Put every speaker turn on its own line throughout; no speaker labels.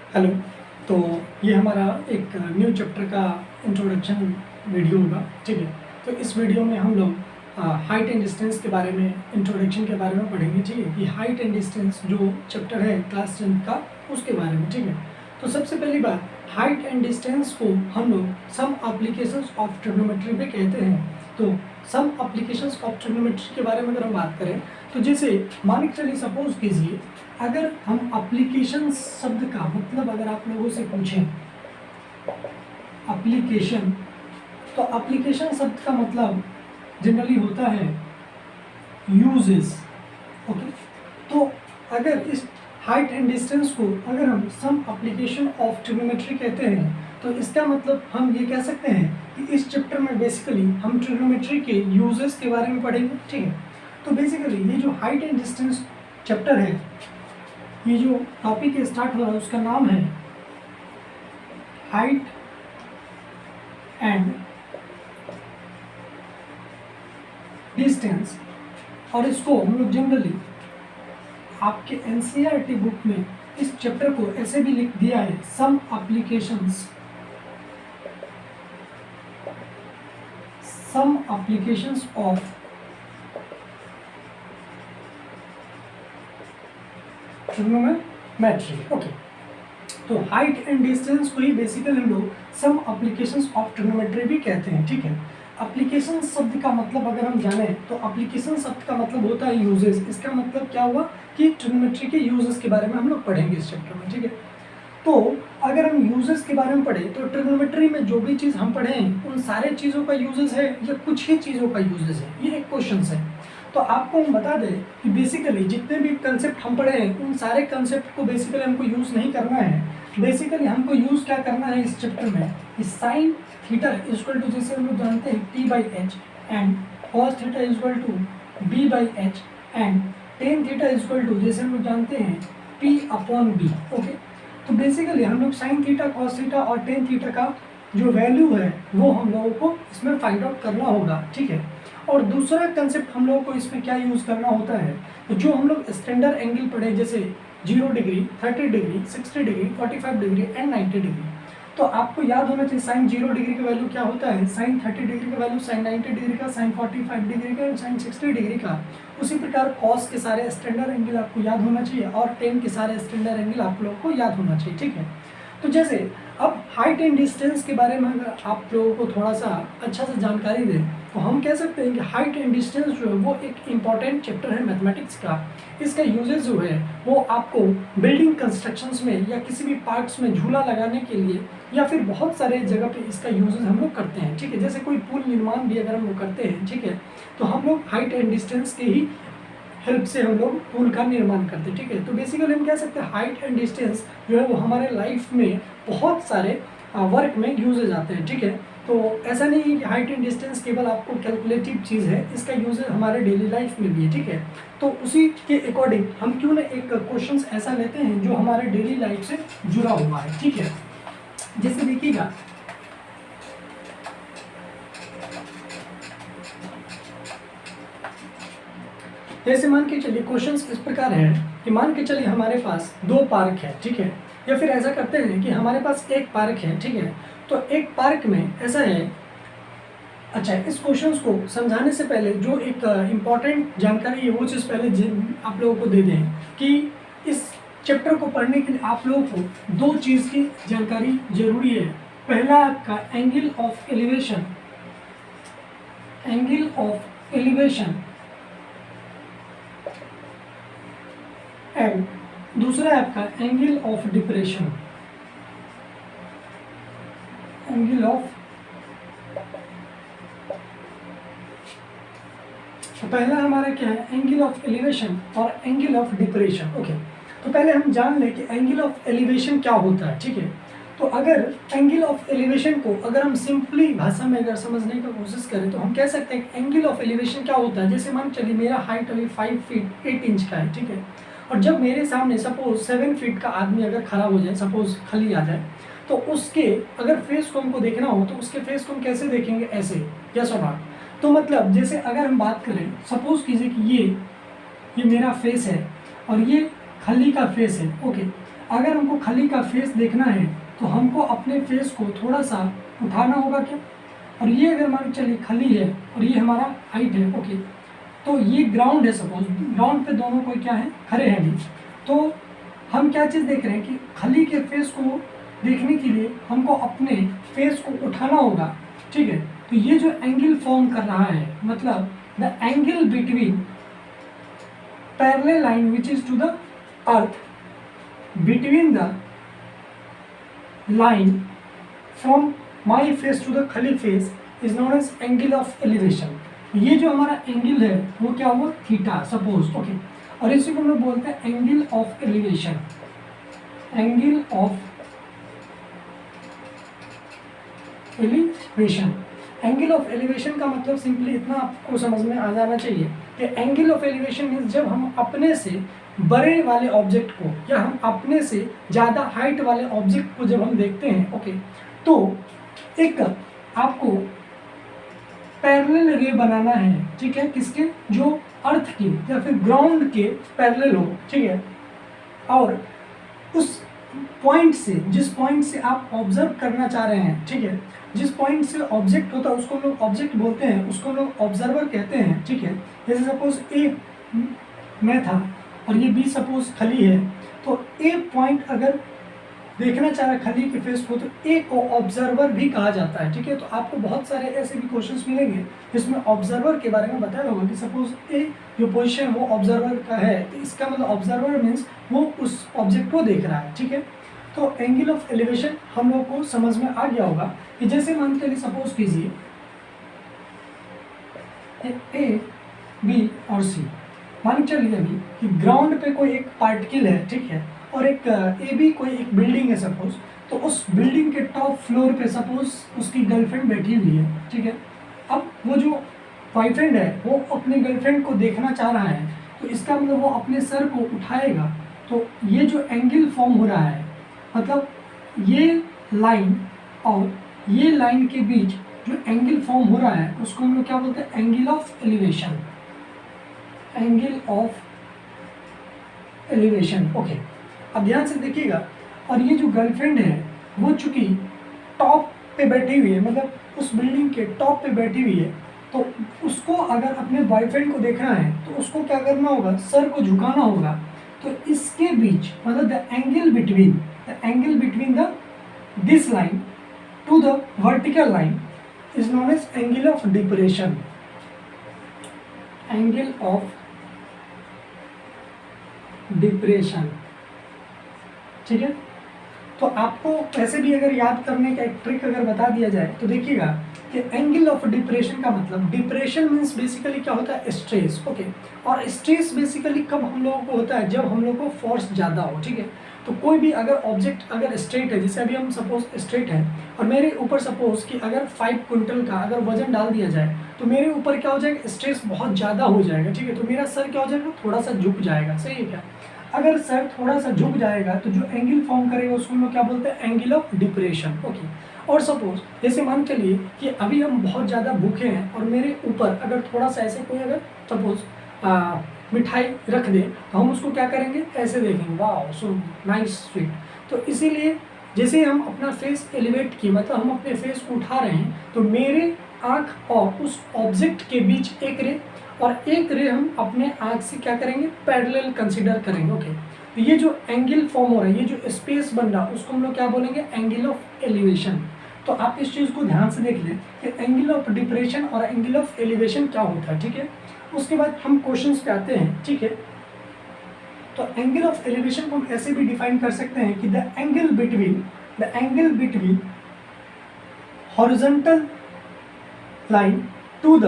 Hello. तो ये हमारा एक न्यू चैप्टर का इंट्रोडक्शन वीडियो होगा, ठीक है। तो इस वीडियो में हम लोग हाइट एंड डिस्टेंस के बारे में, इंट्रोडक्शन के बारे में पढ़ेंगे, ठीक है। कि हाइट एंड डिस्टेंस जो चैप्टर है क्लास 10 का, उसके बारे में, ठीक है। तो सबसे पहली बात, हाइट एंड डिस्टेंस को हम लोग सम एप्लीकेशंस ऑफ ट्रिग्नोमेट्री भी कहते हैं। तो सम एप्लीकेशंस ऑफ ट्रिग्नोमेट्री के बारे में अगर हम बात करें तो जैसे मान के चलिए, सपोज कीजिए अगर हम एप्लीकेशन शब्द का मतलब अगर आप लोगों से पूछें एप्लीकेशन, तो एप्लीकेशन शब्द का मतलब जनरली होता है यूजेस, ओके। तो अगर इस हाइट एंड डिस्टेंस को अगर हम सम एप्लीकेशन ऑफ ट्रिग्नोमेट्री कहते हैं तो इसका मतलब हम ये कह सकते हैं कि इस चैप्टर में बेसिकली हम ट्रिग्नोमेट्री के यूजेस के बारे में पढ़ेंगे, ठीक है। तो बेसिकली ये जो हाइट एंड डिस्टेंस चैप्टर है, ये जो टॉपिक स्टार्ट हो रहा है उसका नाम है हाइट एंड डिस्टेंस। और इसको हम लोग जनरली आपके एनसीईआरटी बुक में इस चैप्टर को ऐसे भी लिख दिया है, some applications of trigonometry, okay. तो हाइट एंड डिस्टेंस को ही बेसिकली हम लोग सम एप्लीकेशंस ऑफ ट्रिग्नोमेट्री भी कहते हैं, ठीक है। एप्लीकेशन शब्द का मतलब अगर हम जाने तो एप्लीकेशन शब्द का मतलब होता है यूजेस। इसका मतलब क्या हुआ कि ट्रिग्नोमेट्री के यूजेस के बारे में हम लोग पढ़ेंगे इस चैप्टर में, ठीक है। तो अगर हम यूजेस के बारे में पढ़े तो ट्रिग्नोमेट्री में जो भी चीज़ हम पढ़े हैं उन सारे चीज़ों का यूजेस है या कुछ ही चीज़ों का यूजेस है, ये एक क्वेश्चन है। तो आपको हम बता दें कि बेसिकली जितने भी कंसेप्ट हम पढ़े हैं उन सारे कंसेप्ट को बेसिकली हमको यूज़ नहीं करना है। बेसिकली हमको यूज़ क्या करना है इस चैप्टर में, साइन थीटा इक्वल टू, जैसे हम लोग जानते हैं t/h and cos theta equal to b/h and tan theta equal to, जैसे हम लोग जानते हैं p/b, ओके। तो बेसिकली हम लोग साइन थीटा, कॉस थीटा और टेन थीटा का जो वैल्यू है वो हम लोगों को इसमें फाइंड आउट करना होगा, ठीक है। और दूसरा कंसेप्ट हम लोगों को इसमें क्या यूज़ करना होता है, तो जो हम लोग स्टैंडर्ड एंगल पढ़े जैसे 0 degree, 30 degree, 60 degree, 45 degree and 90 degree. तो आपको याद होना चाहिए साइन 0 डिग्री का वैल्यू क्या होता है, साइन 30 डिग्री का वैल्यू साइन 90 डिग्री का, साइन 45 डिग्री का, साइन 60 डिग्री का। उसी प्रकार कॉस के सारे स्टैंडर्ड एंगल आपको याद होना चाहिए और टेन के सारे स्टैंडर्ड एंगल आप लोगों को याद होना चाहिए, ठीक है। तो जैसे अब हाइट एंड डिस्टेंस के बारे में अगर आप लोगों को थोड़ा सा अच्छा से जानकारी दें तो हम कह सकते हैं कि हाइट एंड डिस्टेंस जो है वो एक इम्पॉर्टेंट चैप्टर है मैथमेटिक्स का। इसका यूजेस जो है वो आपको बिल्डिंग कंस्ट्रक्शंस में या किसी भी पार्ट्स में झूला लगाने के लिए या फिर बहुत सारे जगह पे इसका यूजेस हम लोग करते हैं, ठीक है। जैसे कोई पुल निर्माण भी अगर हम लोग करते हैं, ठीक है, तो हम लोग हाइट एंड डिस्टेंस के ही हेल्प से हम लोग पुल का निर्माण करते हैं, ठीक है। तो बेसिकली हम कह सकते हैं हाइट एंड डिस्टेंस जो है वो हमारे लाइफ में बहुत सारे वर्क में यूजेज आते हैं, ठीक है। तो ऐसा नहीं है कि हाइट एंड डिस्टेंस केवल आपको कैलकुलेटिव चीज़ है, इसका यूजेज हमारे डेली लाइफ में भी है, ठीक है। तो उसी के अकॉर्डिंग हम क्यों ना एक क्वेश्चन ऐसा लेते हैं जो हमारे डेली लाइफ से जुड़ा हुआ है, ठीक है। जैसे देखिएगा, जैसे मान के चलिए क्वेश्चंस इस प्रकार है कि मान के चलिए हमारे पास दो पार्क है, ठीक है। या फिर ऐसा करते हैं कि हमारे पास एक पार्क है, ठीक है। तो एक पार्क में ऐसा है, अच्छा इस क्वेश्चंस को समझाने से पहले जो एक इम्पॉर्टेंट जानकारी है वो चीज़ पहले आप लोगों को दे दें कि इस चैप्टर को पढ़ने के लिए आप लोगों को दो चीज़ की जानकारी जरूरी है। पहला आपका angle of elevation, angle of elevation, and दूसरा है आपका angle of depression, angle of, तो पहला हमारा क्या है एंगल ऑफ एलिवेशन और एंगल ऑफ डिप्रेशन, ओके। तो पहले हम जान लें कि एंगल ऑफ एलिवेशन क्या होता है, ठीक है। तो अगर एंगल ऑफ एलिवेशन को अगर हम सिंपली भाषा में अगर समझने की कोशिश करें तो हम कह सकते हैं कि एंगल ऑफ एलिवेशन क्या होता है। जैसे मान चलिए मेरा हाइट अभी 5 फीट 8 इंच का है, ठीक है। और जब मेरे सामने सपोज 7 फीट का आदमी अगर खड़ा हो जाए, सपोज खली आ जाए, तो उसके अगर फेस को हमको देखना हो तो उसके फेस को हम कैसे देखेंगे, ऐसे, यस और नॉट। तो मतलब जैसे अगर हम बात करें, सपोज कीजिए कि ये मेरा फेस है और ये खली का फेस है, ओके। अगर हमको खली का फेस देखना है तो हमको अपने फेस को थोड़ा सा उठाना होगा क्या, और ये अगर मान के चलिए खली है और ये हमारा हाइट है, ओके, तो ये ग्राउंड है, सपोज ग्राउंड पे दोनों कोई क्या है, खड़े हैं भी, तो हम क्या चीज़ देख रहे हैं कि खली के फेस को देखने के लिए हमको अपने फेस को उठाना होगा, ठीक है। तो ये जो एंगल फॉर्म कर रहा है, मतलब the angle between parallel line which is to the earth between the line from my face to the खली face is known as angle of elevation. ये जो हमारा एंगल है वो क्या हुआ, थीटा, सपोज, ओके, और इसी को हम लोग बोलते हैं angle of elevation. Angle of elevation, angle of elevation का मतलब सिंपली इतना आपको समझ में आ जाना चाहिए कि एंगल ऑफ एलिवेशन मीन्स जब हम अपने से बड़े वाले ऑब्जेक्ट को या हम अपने से ज़्यादा हाइट वाले ऑब्जेक्ट को जब हम देखते हैं, ओके, तो एक आपको पैरेलल रे बनाना है, ठीक है, किसके, जो अर्थ के या फिर ग्राउंड के पैरेलल हो, ठीक है, और उस पॉइंट से, जिस पॉइंट से आप ऑब्जर्व करना चाह रहे हैं, ठीक है, जिस पॉइंट से ऑब्जेक्ट होता है उसको हम लोग ऑब्जेक्ट बोलते हैं, उसको हम लोग ऑब्जर्वर कहते हैं, ठीक है। जैसे सपोज ए में था और ये बी सपोज खली है, तो ए पॉइंट अगर देखना चाह रहा है खली के फेस को, तो ए को ऑब्जर्वर भी कहा जाता है, ठीक है। तो आपको बहुत सारे ऐसे भी क्वेश्चंस मिलेंगे जिसमें ऑब्जर्वर के बारे में बताया होगा कि सपोज ए जो पोजीशन वो ऑब्जर्वर का है, तो इसका मतलब ऑब्जर्वर मीन्स वो उस ऑब्जेक्ट को देख रहा है, ठीक है। तो एंगल ऑफ एलिवेशन हम लोग को समझ में आ गया होगा कि जैसे मान के लिए सपोज कीजिए ए बी और सी, मान चलिए अभी कि ग्राउंड पे कोई एक पार्टिकल है, ठीक है, और एक ए बी कोई एक बिल्डिंग है सपोज, तो उस बिल्डिंग के टॉप फ्लोर पे सपोज उसकी गर्लफ्रेंड बैठी हुई है, ठीक है। अब वो जो बॉयफ्रेंड है वो अपनी गर्लफ्रेंड को देखना चाह रहा है, तो इसका मतलब वो अपने सर को उठाएगा, तो ये जो एंगल फॉर्म हो रहा है, मतलब ये लाइन और ये लाइन के बीच जो एंगल फॉर्म हो रहा है उसको हम लोग क्या बोलते हैं, angle of elevation. Angle of elevation, okay. अब ध्यान से देखिएगा, और ये जो गर्लफ्रेंड है वो चूंकि टॉप पे बैठी हुई है, मतलब उस बिल्डिंग के टॉप पे बैठी हुई है, तो उसको अगर अपने बॉयफ्रेंड को देखना है तो उसको क्या करना होगा, सर को झुकाना होगा। तो इसके बीच मतलब the angle between the this line to the vertical line is known as angle of depression. Angle of depression, ठीक है। तो आपको ऐसे भी अगर याद करने का एक ट्रिक अगर बता दिया जाए तो देखिएगा कि एंगल ऑफ डिप्रेशन का मतलब, डिप्रेशन मीन्स बेसिकली क्या होता है, स्ट्रेस, ओके। और स्ट्रेस बेसिकली कब हम लोगों को होता है, जब हम लोग को फोर्स ज़्यादा हो, ठीक है। तो कोई भी अगर ऑब्जेक्ट अगर स्ट्रेट है, जैसे अभी हम सपोज स्ट्रेट है और मेरे ऊपर सपोज कि अगर 5 क्विंटल का अगर वजन डाल दिया जाए तो मेरे ऊपर क्या हो जाएगा, स्ट्रेस बहुत ज़्यादा हो जाएगा, ठीक है। तो मेरा सर क्या हो जाएगा, थोड़ा सा झुक जाएगा, सही है क्या। अगर सर थोड़ा सा झुक जाएगा तो जो एंगल फॉर्म करेगा उसको हम लोग क्या बोलते हैं, एंगल ऑफ डिप्रेशन, ओके। और सपोज जैसे मान के लिए कि अभी हम बहुत ज़्यादा भूखे हैं और मेरे ऊपर अगर थोड़ा सा ऐसे कोई अगर सपोज मिठाई रख दे तो हम उसको क्या करेंगे, ऐसे देखेंगे, वाह सो नाइस स्वीट। तो इसीलिए जैसे हम अपना फेस एलिवेट किए, मतलब हम अपने फेस को उठा रहे हैं, तो मेरे आँख और उस ऑब्जेक्ट के बीच एक रे, और एक रे हम अपने आँख से क्या करेंगे, पैरेलल कंसीडर करेंगे, ओके। तो ये जो एंगल फॉर्म हो रहा है, ये जो स्पेस बन रहा है उसको हम लोग क्या बोलेंगे, एंगल ऑफ एलिवेशन। तो आप इस चीज़ को ध्यान से देख लें कि एंगल ऑफ डिप्रेशन और एंगल ऑफ एलिवेशन क्या होता है, ठीक है। उसके बाद हम क्वेश्चंस पे आते हैं, ठीक है। तो एंगल ऑफ एलिवेशन को हम ऐसे भी डिफाइन कर सकते हैं कि the angle between horizontal line to the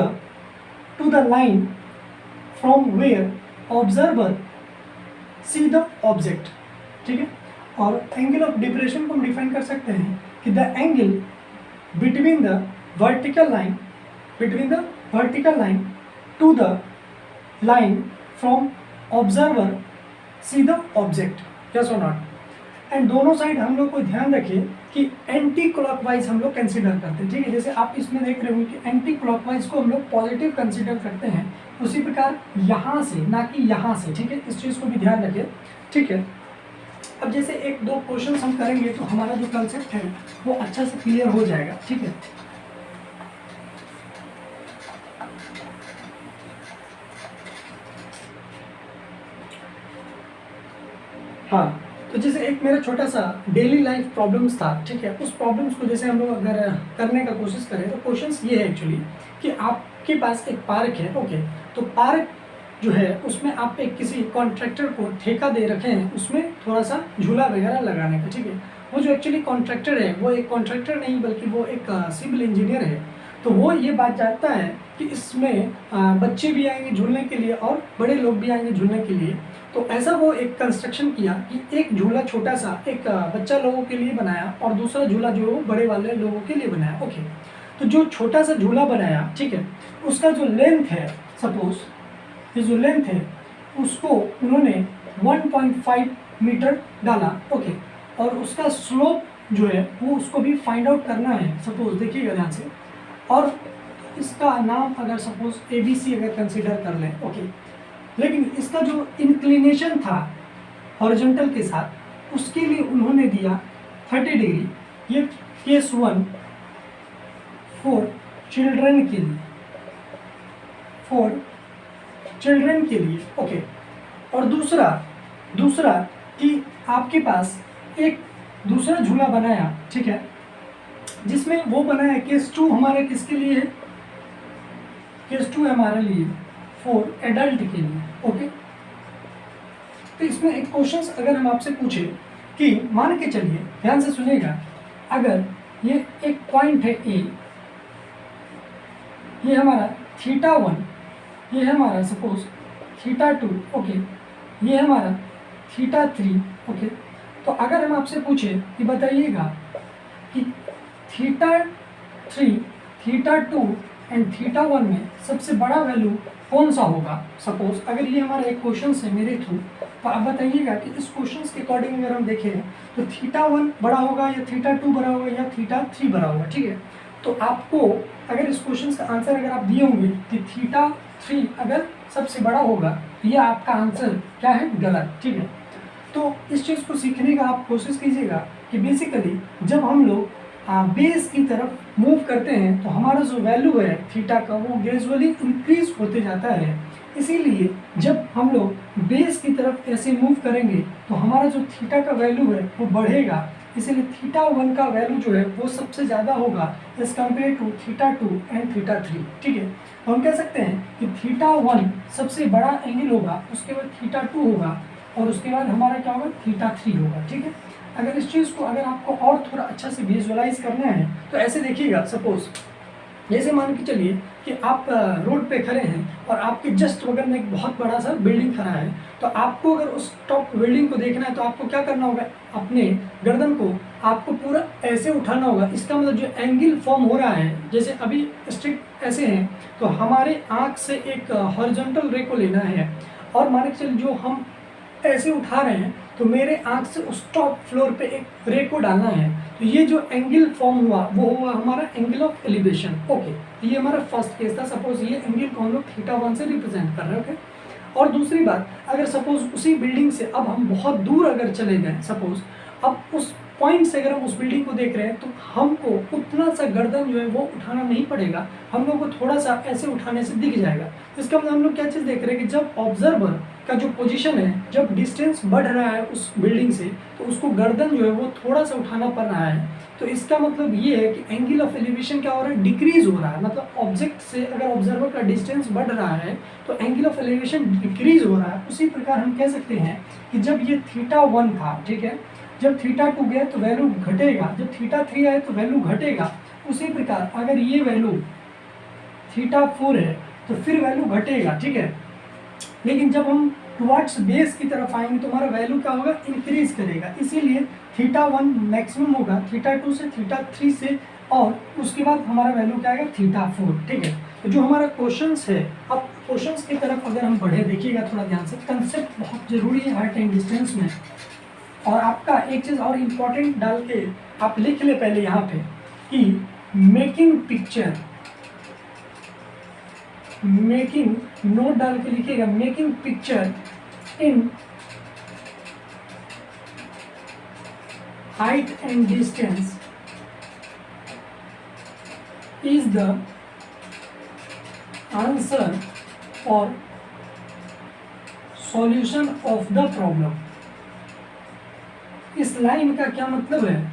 line from where observer see the object, ठीक है। और एंगल ऑफ डिप्रेशन को हम डिफाइन कर सकते हैं कि the angle between the vertical line to the line from observer see the object, yes और नॉट। एंड दोनों साइड हम लोग को ध्यान रखिए कि एंटी क्लॉकवाइज हम लोग कंसीडर करते हैं, ठीक है। जैसे आप इसमें देख रहे हो कि एंटी क्लॉकवाइज को हम लोग पॉजिटिव कंसीडर करते हैं, उसी प्रकार यहाँ से, ना कि यहाँ से, ठीक है। इस चीज़ को भी ध्यान रखिए, ठीक है। अब जैसे एक दो क्वेश्चन हम करेंगे तो हमारा जो कंसेप्ट है वो अच्छा से क्लियर हो जाएगा, ठीक है। हाँ, तो जैसे एक मेरा छोटा सा डेली लाइफ प्रॉब्लम्स था, ठीक है। उस प्रॉब्लम्स को जैसे हम लोग अगर करने का कोशिश करें तो क्वेश्चंस ये है एक्चुअली कि आपके पास एक पार्क है, ओके। तो पार्क जो है उसमें आप एक किसी कॉन्ट्रैक्टर को ठेका दे रखे हैं उसमें थोड़ा सा झूला वगैरह लगाने का, ठीक है। वो जो एक्चुअली कॉन्ट्रैक्टर है वो एक कॉन्ट्रैक्टर नहीं बल्कि वो एक सिविल इंजीनियर है। तो वो ये बात जानता है कि इसमें बच्चे भी आएंगे झूलने के लिए और बड़े लोग भी आएंगे झूलने के लिए। तो ऐसा वो एक कंस्ट्रक्शन किया कि एक झूला छोटा सा एक बच्चा लोगों के लिए बनाया और दूसरा झूला जो बड़े वाले लोगों के लिए बनाया, ओके। तो जो छोटा सा झूला बनाया, ठीक है, उसका जो लेंथ है, सपोज ये जो लेंथ है उसको उन्होंने 1.5 मीटर डाला, ओके। और उसका स्लोप जो है वो उसको भी फाइंड आउट करना है, सपोज देखिएगा ध्यान से। और इसका नाम अगर सपोज ABC अगर कंसीडर कर लें, ओके। लेकिन इसका जो इंक्लिनेशन था हॉरिजॉन्टल के साथ उसके लिए उन्होंने दिया 30 डिग्री। ये केस 1 फॉर चिल्ड्रन के लिए, ओके। और दूसरा कि आपके पास एक दूसरा झूला बनाया, ठीक है, जिसमें वो बनाया केस 2 हमारे किसके लिए है, केस 2 है हमारे लिए फॉर एडल्ट के लिए, ओके। तो इसमें एक क्वेश्चन अगर हम आपसे पूछे कि मान के चलिए, ध्यान से सुनिएगा, अगर ये एक पॉइंट है A, ये हमारा θ1, ये है हमारा सपोज θ2, ओके, ये है हमारा θ3, ओके। तो अगर हम आपसे पूछे कि बताइएगा कि θ3, θ2 एंड θ1 में सबसे बड़ा वैल्यू कौन सा होगा, सपोज अगर ये हमारा एक क्वेश्चन है मेरे थ्रू, तो आप बताइएगा कि इस क्वेश्चन के अकॉर्डिंग अगर हम देखें तो θ1 बड़ा होगा या θ2 बड़ा होगा या θ3 बड़ा होगा, ठीक है। तो आपको अगर इस क्वेश्चन का आंसर अगर आप दिए होंगे कि θ3 अगर सबसे बड़ा होगा, ये आपका आंसर क्या है, गलत, ठीक है। तो इस चीज़ को सीखने का आप कोशिश कीजिएगा कि बेसिकली जब हम लोग बेस की तरफ मूव करते हैं तो हमारा जो वैल्यू है थीटा का वो ग्रेजुअली इंक्रीज होते जाता है। इसीलिए जब हम लोग बेस की तरफ ऐसे मूव करेंगे तो हमारा जो थीटा का वैल्यू है वो बढ़ेगा। इसीलिए θ1 का वैल्यू जो है वो सबसे ज़्यादा होगा एज कम्पेयर टू θ2 एंड θ3, ठीक है। तो हम कह सकते हैं कि θ1 सबसे बड़ा एंगल होगा, उसके बाद θ2 होगा और उसके बाद हमारा क्या होगा, θ3 होगा, ठीक है। अगर इस चीज़ को अगर आपको और थोड़ा अच्छा से विजुअलाइज करना है तो ऐसे देखिएगा, सपोज जैसे मान के चलिए कि आप रोड पे खड़े हैं और आपके जस्ट बगल में एक बहुत बड़ा सा बिल्डिंग खड़ा है। तो आपको अगर उस टॉप बिल्डिंग को देखना है तो आपको क्या करना होगा, अपने गर्दन को आपको पूरा ऐसे उठाना होगा। इसका मतलब जो एंगल फॉर्म हो रहा है, जैसे अभी स्ट्रिक ऐसे हैं तो हमारे आँख से एक हॉरिजॉन्टल रे को लेना है और मान के चलिए जो हम ऐसे उठा रहे हैं तो मेरे आँख से उस टॉप फ्लोर पे एक रे को डालना है। तो ये जो एंगल फॉर्म हुआ वो हुआ हमारा एंगल ऑफ एलिवेशन, ओके। ये हमारा फर्स्ट केस था, सपोज ये एंगल को हम लोग θ1 से रिप्रेजेंट कर रहे हैं, ओके। और दूसरी बात, अगर सपोज उसी बिल्डिंग से अब हम बहुत दूर अगर चले गए, सपोज अब उस पॉइंट से अगर हम उस बिल्डिंग को देख रहे हैं तो हमको उतना सा गर्दन जो है वो उठाना नहीं पड़ेगा, हम लोग को थोड़ा सा ऐसे उठाने से दिख जाएगा। इसका मतलब हम लोग क्या चीज़ देख रहे हैं कि जब ऑब्जर्वर का जो पोजीशन है, जब डिस्टेंस बढ़ रहा है उस बिल्डिंग से तो उसको गर्दन जो है वो थोड़ा सा उठाना पड़ रहा है। तो इसका मतलब ये है कि एंगल ऑफ एलिवेशन क्या हो रहा है, डिक्रीज हो रहा है। मतलब ऑब्जेक्ट से अगर ऑब्जर्वर का डिस्टेंस बढ़ रहा है तो एंगल ऑफ एलिवेशन डिक्रीज हो रहा है। उसी प्रकार हम कह सकते हैं कि जब ये θ1 था, ठीक है, जब θ2 गया तो वैल्यू घटेगा, जब θ3 आए तो वैल्यू घटेगा। उसी प्रकार अगर ये वैल्यू θ4 है तो फिर वैल्यू घटेगा, ठीक है। लेकिन जब हम टुवर्ड्स बेस की तरफ आएंगे तो हमारा वैल्यू क्या होगा, इंक्रीज करेगा। इसीलिए θ1 मैक्सिमम होगा, θ2 से, θ3 से और उसके बाद हमारा वैल्यू क्या आएगा, θ4, ठीक है। तो जो हमारा क्वेश्चंस है, अब क्वेश्चंस की तरफ अगर हम बढ़े, देखिएगा थोड़ा ध्यान से, कंसेप्ट बहुत जरूरी है हाइट एंड डिस्टेंस में। और आपका एक चीज़ और इम्पॉर्टेंट डाल के आप लिख ले पहले यहाँ पे कि मेकिंग पिक्चर, मेकिंग नोट डाल के लिखिएगा, making picture in height and distance is the answer or solution of the problem। इस लाइन का क्या मतलब है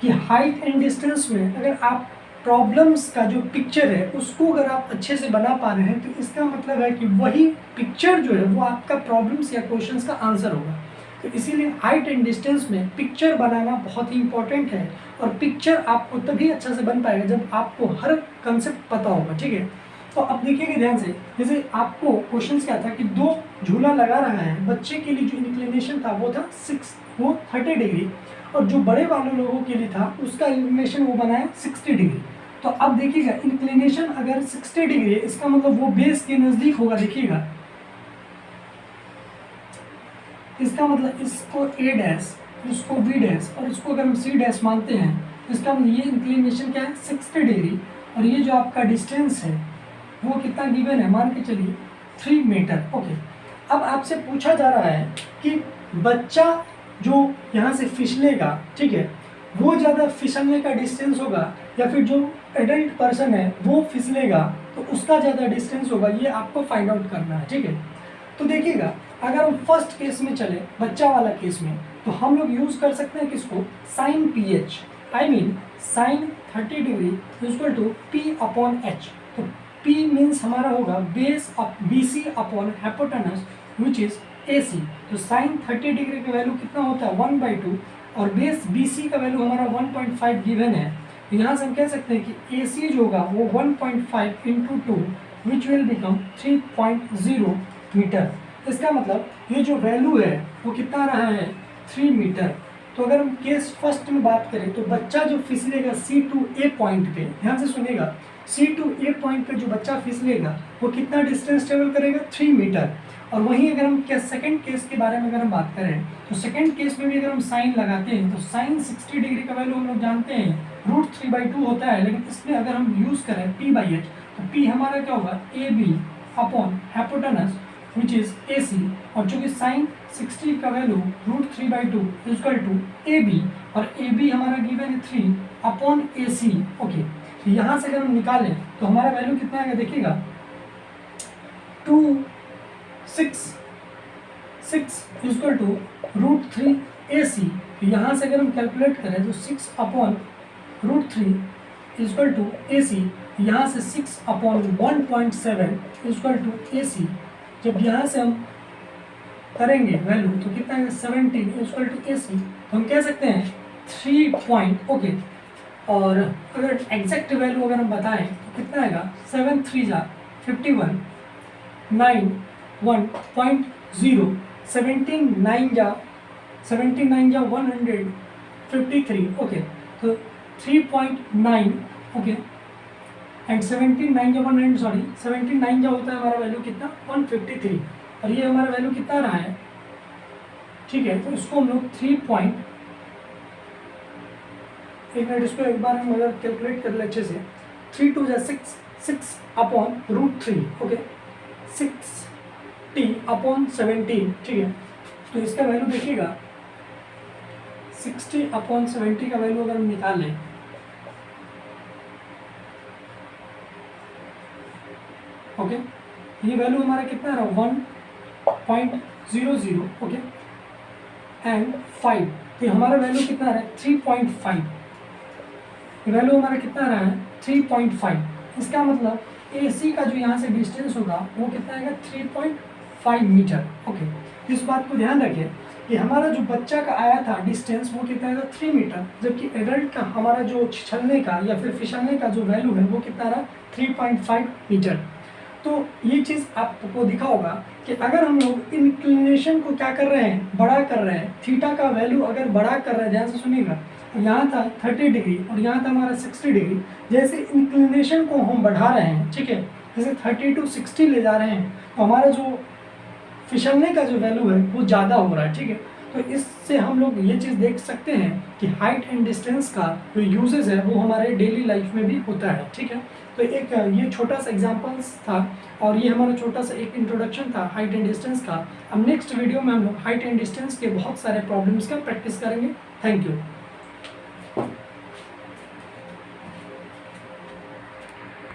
कि हाइट एंड डिस्टेंस में अगर आप प्रॉब्लम्स का जो पिक्चर है उसको अगर आप अच्छे से बना पा रहे हैं तो इसका मतलब है कि वही पिक्चर जो है वो आपका प्रॉब्लम्स या क्वेश्चंस का आंसर होगा। तो इसीलिए हाइट एंड डिस्टेंस में पिक्चर बनाना बहुत ही इंपॉर्टेंट है, और पिक्चर आपको तभी अच्छा से बन पाएगा जब आपको हर कंसेप्ट पता होगा, ठीक है। तो अब देखिएगा ध्यान से, जैसे आपको क्वेश्चन क्या था कि दो झूला लगा रहा है, बच्चे के लिए जो इंक्लिनेशन था वो था 30 डिग्री, और जो बड़े वाले लोगों के लिए था उसका इंक्लिनेशन वो बनाया 60 डिग्री। तो अब देखिएगा इंक्लिनेशन अगर 60 डिग्री है, इसका मतलब वो बेस के नज़दीक होगा। देखिएगा इसका मतलब इसको A डैश, इसको B डैश और इसको अगर हम C डैश मानते हैं, इसका मतलब ये इंक्लिनेशन क्या है 60 डिग्री, और ये जो आपका डिस्टेंस है वो कितना गिवन है, मान के चलिए 3 मीटर। ओके, अब आपसे पूछा जा रहा है कि बच्चा जो यहाँ से फिसलेगा, ठीक है, वो ज़्यादा फिसलने का डिस्टेंस होगा या फिर जो एडल्ट पर्सन है वो फिसलेगा तो उसका ज़्यादा डिस्टेंस होगा, ये आपको फाइंड आउट करना है, ठीक है। तो देखिएगा अगर हम फर्स्ट केस में चले, बच्चा वाला केस में, तो हम लोग यूज़ कर सकते हैं किसको, sine PH, I mean sine 30 degree equal to P/H। तो P मीन्स हमारा होगा base BC upon hypotenuse which is AC। तो साइन 30 डिग्री का वैल्यू कितना होता है 1/2, और बेस BC का वैल्यू हमारा 1.5 गिवन है। तो यहाँ से हम कह सकते हैं कि AC जो होगा वो 1.5 into 2 which will become 3.0 metre. इसका मतलब ये जो वैल्यू है वो कितना रहा है 3 मीटर। तो अगर हम केस फर्स्ट में बात करें तो बच्चा जो फिसलेगा C2A पॉइंट पे, ध्यान से सुनिएगा, C2A पॉइंट पे जो बच्चा फिसलेगा वो कितना डिस्टेंस ट्रेवल करेगा 3 मीटर। और वहीं अगर हम सेकंड केस के बारे में अगर हम बात करें तो सेकंड केस में भी अगर हम साइन लगाते हैं तो साइन 60 डिग्री का वैल्यू हम लोग जानते हैं √3/2 होता है, लेकिन इसमें अगर हम यूज़ करें P/H तो P हमारा क्या होगा AB upon hypotenuse which is AC, और चूँकि साइन 60 का वैल्यू √3/2 इक्वल टू AB, और AB हमारा गिवन है 3 अपॉन AC। ओके, तो यहाँ से अगर हम निकालें तो हमारा वैल्यू कितना आएगा, देखिएगा 6 इक्वल टू √3 AC। तो यहाँ से अगर हम कैलकुलेट करें तो 6 अपॉन √3 इक्वल टू AC, यहाँ से 6 अपॉन 1.7 इक्वल टू AC। जब यहाँ से हम करेंगे वैल्यू तो कितना है 17 इक्वल टू AC। तो हम कह सकते हैं 3 पॉइंट। ओके, और अगर एग्जैक्ट वैल्यू अगर हम बताएं तो कितना आएगा 7 3 जा 51, 9 1.0, 17 9 जा 153। ओके, तो 3.9। ओके, एंड 17 9 जा 100, सॉरी 17 9 जा होता है हमारा वैल्यू कितना 153, और ये हमारा वैल्यू कितना रहा है, ठीक है। तो इसको हम लोग 3 पॉइंट, एक मिनट इसको एक बार हम अगर कैलकुलेट कर ले अच्छे से, 3 2 जा 6 अपॉन √3। ओके, 60 अपॉन 17, ठीक है। तो इसका वैल्यू देखिएगा 60 अपॉन 70 का वैल्यू अगर हम निकाल लें, ओके, ये वैल्यू हमारा कितना रहा 1.00। ओके, एंड 5, तो हमारा वैल्यू कितना रहा है 3.5। वैल्यू हमारा कितना रहा है 3.5। इसका मतलब AC का जो यहाँ से डिस्टेंस होगा वो कितना आएगा 3.5 मीटर। ओके, इस बात को ध्यान रखें कि हमारा जो बच्चा का आया था डिस्टेंस वो कितना आएगा 3 मीटर, जबकि एडल्ट का हमारा जो छलने का या फिर फिसलने का जो वैल्यू है वो कितना रहा 3.5 मीटर। तो ये चीज़ आपको दिखा होगा कि अगर हम लोग इंक्लिनेशन को क्या कर रहे हैं, बड़ा कर रहे हैं, थीटा का वैल्यू अगर बड़ा कर रहे हैं, ध्यान से सुनिएगा, यहाँ था 30 डिग्री और यहाँ था हमारा 60 डिग्री, जैसे इंक्लिनेशन को हम बढ़ा रहे हैं, ठीक है, जैसे 30 to 60 ले जा रहे हैं, तो हमारा जो फिसलने का जो वैल्यू है वो ज़्यादा हो रहा है, ठीक है। तो इससे हम लोग ये चीज़ देख सकते हैं कि हाइट एंड डिस्टेंस का जो यूजेस है वो हमारे डेली लाइफ में भी होता है, ठीक है। तो एक ये छोटा सा एग्जांपल्स था और ये हमारा छोटा सा एक इंट्रोडक्शन था हाइट एंड डिस्टेंस का। अब नेक्स्ट वीडियो में हम लोग हाइट एंड डिस्टेंस के बहुत सारे प्रॉब्लम्स का प्रैक्टिस करेंगे। Thank you.